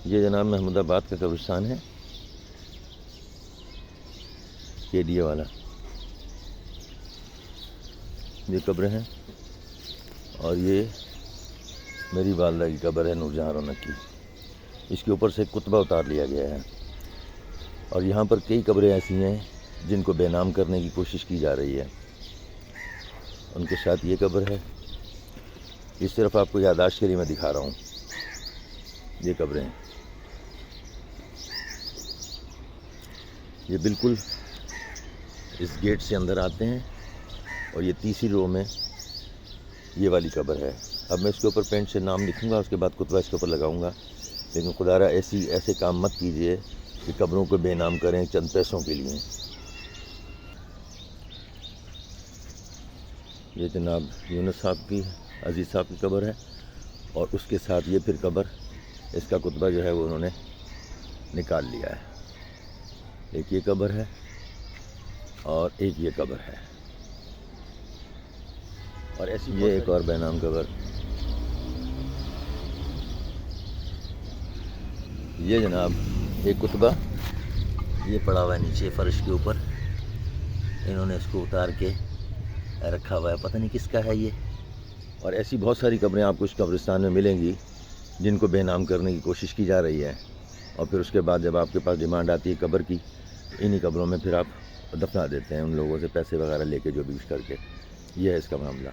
یہ جناب محمود آباد کا قبرستان ہے، KDA والا. یہ قبریں ہیں اور یہ میری والدہ کی قبر ہے نور جہاں رونق کی. اس کے اوپر سے ایک کتبہ اتار لیا گیا ہے اور یہاں پر کئی قبریں ایسی ہیں جن کو بے نام کرنے کی کوشش کی جا رہی ہے. ان کے ساتھ یہ قبر ہے. اس طرف آپ کو یادداشت کے لیے میں دکھا رہا ہوں. یہ قبریں ہیں. یہ بالکل اس گیٹ سے اندر آتے ہیں اور یہ تیسری رو میں یہ والی قبر ہے. اب میں اس کے اوپر پینٹ سے نام لکھوں گا، اس کے بعد کتبہ اس کے اوپر لگاؤں گا. لیکن خدا را ایسے کام مت کیجئے کہ قبروں کو بے نام کریں چند پیسوں کے لیے. یہ جناب یونس صاحب کی، عزیز صاحب کی قبر ہے اور اس کے ساتھ یہ پھر قبر، اس کا کتبہ جو ہے وہ انہوں نے نکال لیا ہے. ایک یہ قبر ہے اور ایک یہ قبر ہے اور ایسی یہ ایک اور بے نام قبر. یہ جناب ایک کتبہ یہ پڑا ہوا ہے نیچے فرش کے اوپر. انہوں نے اس کو اتار کے رکھا ہوا ہے، پتہ نہیں کس کا ہے یہ. اور ایسی بہت ساری قبریں آپ کو اس قبرستان میں ملیں گی جن کو بے نام کرنے کی کوشش کی جا رہی ہے. اور پھر اس کے بعد جب آپ کے پاس ڈیمانڈ آتی ہے قبر کی، تو انہی قبروں میں پھر آپ دفنا دیتے ہیں ان لوگوں سے پیسے وغیرہ لے کے، جو بھی کچھ کر کے. یہ ہے اس کا معاملہ.